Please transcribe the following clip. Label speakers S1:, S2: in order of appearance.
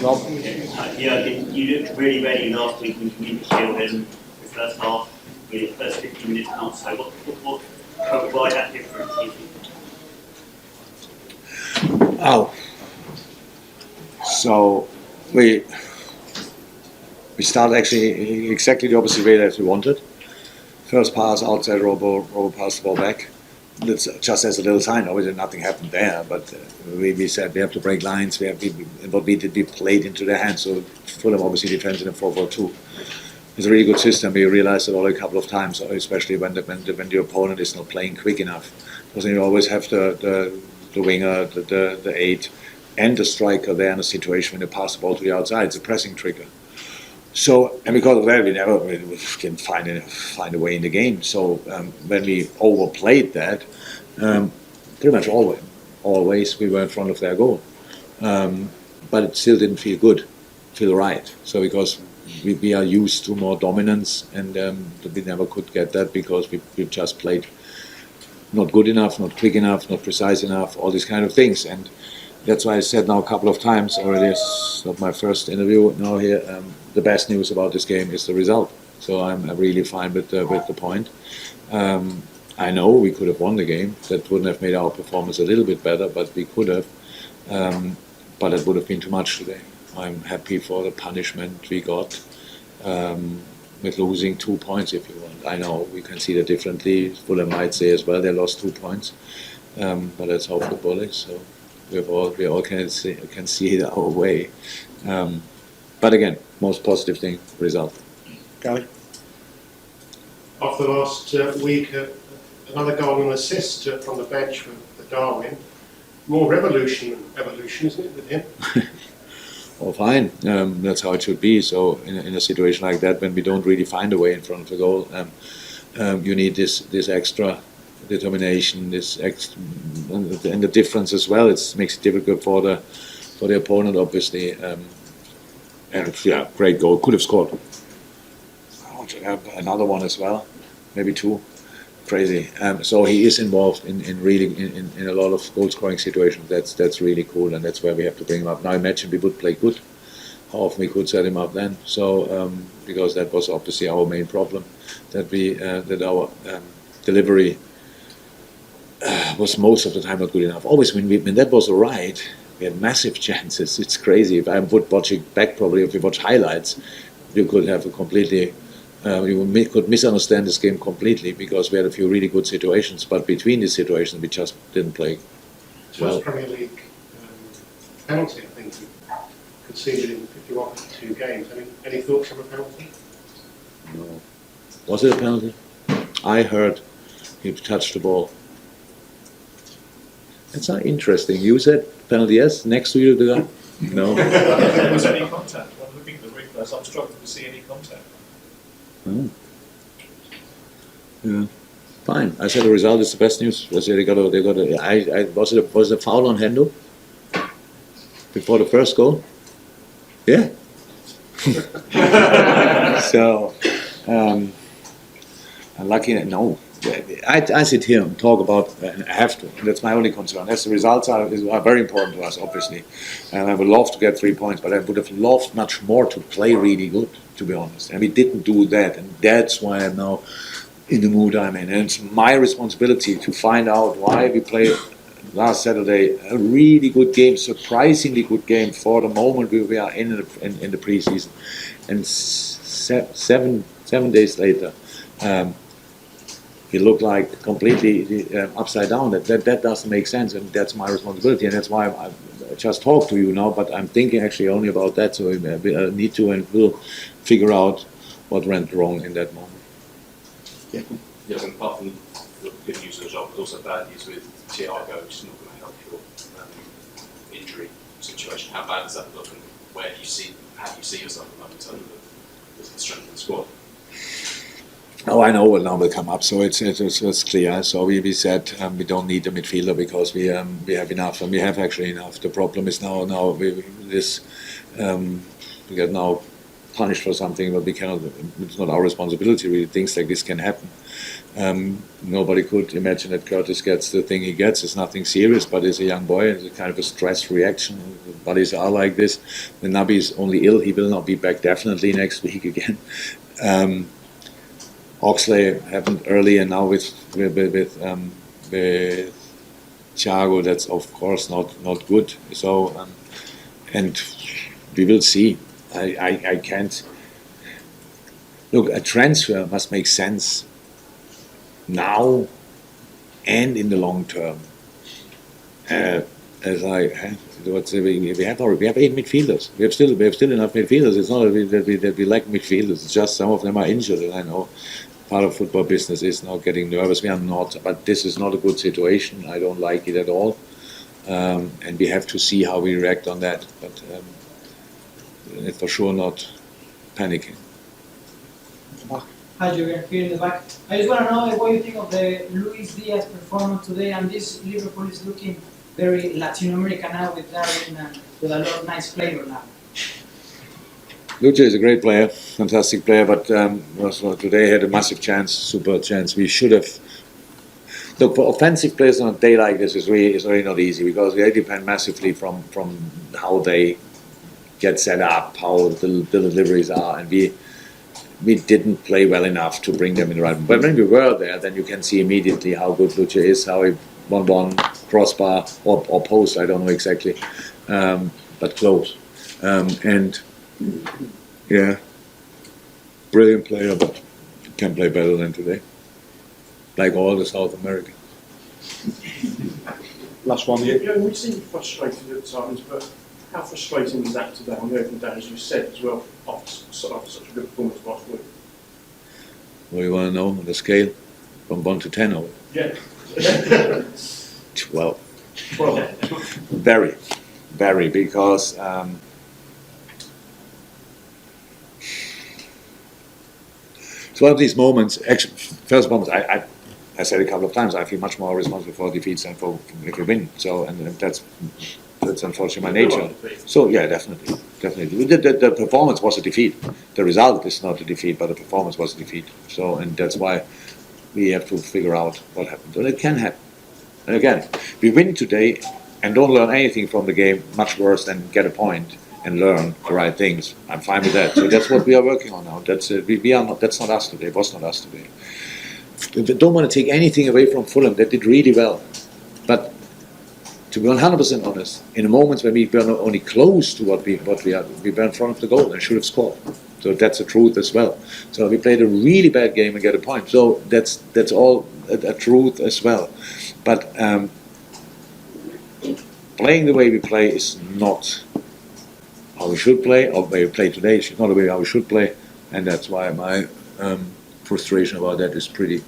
S1: Rob?
S2: Yeah, you looked really ready last week in Midfield in the first half, with the first 15 minutes not so. Why that difference? Do you think?
S1: Oh, so we started actually exactly the opposite way that we wanted. First pass outside, Robo passed the ball back. That's just as a little sign. Obviously, nothing happened there, but we said we have to break lines. What we did, we played into their hands. So Fulham obviously defends in a 4-4-2. It's a really good system. We realized it all a couple of times, especially when the opponent is not playing quick enough. Because you always have the winger, the 8, and the striker there in a situation when they pass the ball to the outside. It's a pressing trigger. So, and because of that, we didn't find a way in the game. So when we overplayed that, pretty much always we were in front of their goal. But it still didn't feel right. So because we are used to more dominance, and we never could get that because we just played not good enough, not quick enough, not precise enough, all these kind of things. And that's why I said now a couple of times already, it's not my first interview now here, the best news about this game is the result. So I'm really fine with the point. I know we could have won the game. That wouldn't have made our performance a little bit better, but we could have. But it would have been too much today. I'm happy for the punishment we got with losing 2 points, if you want. I know we can see that differently. Fulham might say as well they lost 2 points, but that's how football is. So we all can see it our way. But again, most positive thing, result.
S3: Gary?
S4: After the last week, another goal and assist from the bench for Darwin. More revolution than evolution, isn't it, with him?
S1: Oh, fine. That's how it should be. So in a situation like that, when we don't really find a way in front of the goal, you need this extra determination, and the difference as well. It makes it difficult for the opponent, obviously. And yeah, great goal. Could have scored. I want to have another one as well, maybe 2. Crazy. So he is involved in a lot of goal scoring situations. That's really cool, and that's where we have to bring him up. Now imagine we would play good, how often we could set him up then. So because that was obviously our main problem, that our delivery was most of the time not good enough. Always when that was alright, we had massive chances. It's crazy. If I would watch it back, probably if you watch highlights, you could have a completely. You could misunderstand this game completely because we had a few really good situations, but between these situations we just didn't play well.
S4: First Premier League penalty, I think, you conceded in 51-2 games. Any thoughts on a penalty?
S1: No. Was it a penalty? I heard he touched the ball. That's not interesting. You said penalty, yes? Next to you, the guy? No.
S3: Was there any contact? When looking at the replays, I'm struggling to see any contact.
S1: Oh. Yeah, fine. I said the result is the best news. Was it was it a foul on Hendo before the first goal? Yeah. So, I'm lucky. No, I sit here and talk about. I have to. And that's my only concern. As the results are very important to us, obviously, and I would love to get 3 points, but I would have loved much more to play really good, to be honest. And we didn't do that, and that's why I'm now in the mood I'm in. And it's my responsibility to find out why we played last Saturday a really good game, surprisingly good game for the moment we are in the preseason. And 7 days later, he looked like completely upside down. That doesn't make sense, and that's my responsibility, and that's why I just talk to you now. But I'm thinking actually only about that, so we need to and will figure out what went wrong in that moment.
S3: Yeah.
S5: Yes, and apart from the good news of the result, but also bad news with Thiago, which is not going to help your injury situation. How bad does that look, and how do you see yourself at the moment in terms of the strength of the squad?
S1: Oh, I know what now will come up, so it's clear. So we said we don't need a midfielder because we have enough, and we have actually enough. The problem is now we get now punished for something, but we cannot. It's not our responsibility. Really, things like this can happen. Nobody could imagine that Curtis gets the thing he gets. It's nothing serious, but he's a young boy. It's a kind of a stress reaction. Bodies are like this. The Nabi is only ill. He will not be back definitely next week again. Oxley happened early, and now with Thiago, that's of course not good. So, and we will see. I can't look. A transfer must make sense now and in the long term. As I we have 8 midfielders. We have still enough midfielders. It's not that we lack midfielders. It's just some of them are injured, and I know part of football business is now getting nervous. We are not, but this is not a good situation. I don't like it at all, and we have to see how we react on that. But it's for sure not panicking.
S6: Hi, Jürgen, here in the back. I just want to know what you think of the Luis Diaz performance today, and this Liverpool is looking very Latin American now with Darwin and with a lot of nice flavor now.
S1: Luce is a great player, fantastic player, but also today had a massive chance, super chance. We should have. Look, for offensive players on a day like this is really not easy because they depend massively from how they get set up, how the deliveries are, and we didn't play well enough to bring them in the right. But when we were there, then you can see immediately how good Luce is, how he 1-1 crossbar or post, I don't know exactly, but close. And yeah, brilliant player, but can play better than today. Like all the South Americans.
S7: Last one.
S3: Yeah, we seem frustrated at times, but how frustrating was that today on the opening day, as you said as well, after such a good performance last week?
S1: What do you want to know on the scale? From 1 to 10 or
S3: Yeah.
S1: 12.
S3: Well,
S1: Very, because it's one of these moments, actually, first moments, I said a couple of times, I feel much more responsible for defeats than for if we win. So, and that's unfortunately my nature. So, yeah, definitely. The performance was a defeat. The result is not a defeat, but the performance was a defeat. So, and that's why we have to figure out what happened. And it can happen. And again, we win today and don't learn anything from the game, much worse than get a point and learn the right things. I'm fine with that. So that's what we are working on now. That's not us today. It was not us today. We don't want to take anything away from Fulham. They did really well. But to be 100% honest, in the moments when we were not only close to what we are, we were in front of the goal and should have scored. So that's the truth as well. So we played a really bad game and get a point. So that's all a truth as well. But playing the way we play is not how we should play, or the way we play today is not the way how we should play, and that's why my frustration about that is pretty